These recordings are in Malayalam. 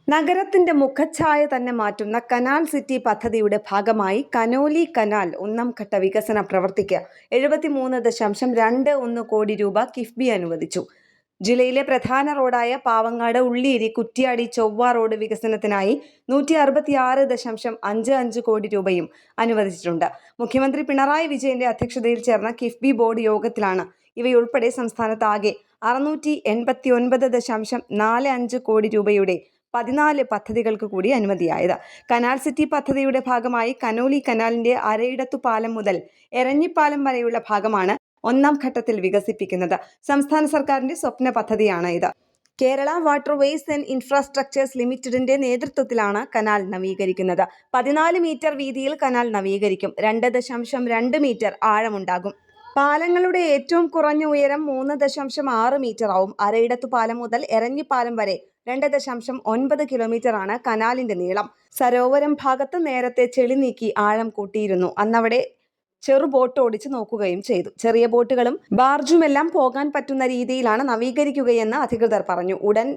നഗരത്തിന്റെ മുഖച്ഛായ തന്നെ മാറ്റുന്ന കനാൽ സിറ്റി പദ്ധതിയുടെ ഭാഗമായി കനോലി കനാൽ ഒന്നാം ഘട്ട വികസന പ്രവൃത്തിക്ക് 73.21 കോടി രൂപ കിഫ്ബി അനുവദിച്ചു. ജില്ലയിലെ പ്രധാന റോഡായ പാവങ്ങാട് ഉള്ളിയേരി കുറ്റ്യാടി ചൊവ്വ റോഡ് വികസനത്തിനായി 166.55 കോടി രൂപയും അനുവദിച്ചിട്ടുണ്ട്. മുഖ്യമന്ത്രി പിണറായി വിജയന്റെ അധ്യക്ഷതയിൽ ചേർന്ന കിഫ്ബി ബോർഡ് യോഗത്തിലാണ് ഇവയുൾപ്പെടെ സംസ്ഥാനത്താകെ 689.45 കോടി രൂപയുടെ 14 പദ്ധതികൾക്ക് കൂടി അനുമതിയായത്. കനാൽ സിറ്റി പദ്ധതിയുടെ ഭാഗമായി കനോലി കനാലിന്റെ അരയിടത്തു പാലം മുതൽ എരഞ്ഞിപ്പാലം വരെയുള്ള ഭാഗമാണ് ഒന്നാം ഘട്ടത്തിൽ വികസിപ്പിക്കുന്നത്. സംസ്ഥാന സർക്കാരിന്റെ സ്വപ്ന പദ്ധതിയാണ് ഇത്. കേരള വാട്ടർവേസ് ആൻഡ് ഇൻഫ്രാസ്ട്രക്ചേഴ്സ് ലിമിറ്റഡിന്റെ നേതൃത്വത്തിലാണ് കനാൽ നവീകരിക്കുന്നത്. 14 മീറ്റർ വീതിയിൽ കനാൽ നവീകരിക്കും. 2.2 മീറ്റർ ആഴമുണ്ടാകും. പാലങ്ങളുടെ ഏറ്റവും കുറഞ്ഞ ഉയരം 3.6 മീറ്റർ ആവും. അരയിടത്തു പാലം മുതൽ എരഞ്ഞിപ്പാലം വരെ 2.9 കിലോമീറ്ററാണ് കനാലിന്റെ നീളം. സരോവരം ഭാഗത്ത് നേരത്തെ ചെളി നീക്കി ആഴം കൂട്ടിയിരുന്നു. അന്നവിടെ ചെറു ബോട്ട് ഓടിച്ച് നോക്കുകയും ചെയ്തു. ചെറിയ ബോട്ടുകളും ബാർജുമെല്ലാം പോകാൻ പറ്റുന്ന രീതിയിലാണ് നവീകരിക്കുകയെന്ന് അധികൃതർ പറഞ്ഞു. ഉടൻ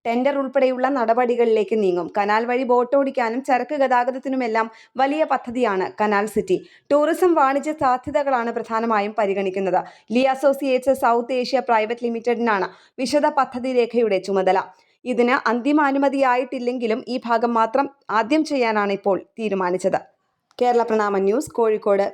ടെൻഡർ ഉൾപ്പെടെയുള്ള നടപടികളിലേക്ക് നീങ്ങും. കനാൽ വഴി ബോട്ടോടിക്കാനും ചരക്ക് ഗതാഗതത്തിനുമെല്ലാം വലിയ പദ്ധതിയാണ് കനാൽ സിറ്റി. ടൂറിസം വാണിജ്യ സാധ്യതകളാണ് പ്രധാനമായും പരിഗണിക്കുന്നത്. Lee Associates South Asia Private ലിമിറ്റഡിനാണ് വിശദ പദ്ധതി രേഖയുടെ ചുമതല. ഇതിന് അന്തിമ അനുമതിയായിട്ടില്ലെങ്കിലും ഈ ഭാഗം മാത്രം ആദ്യം ചെയ്യാനാണ് ഇപ്പോൾ തീരുമാനിച്ചത്. കേരള പ്രണാമം ന്യൂസ്, കോഴിക്കോട്.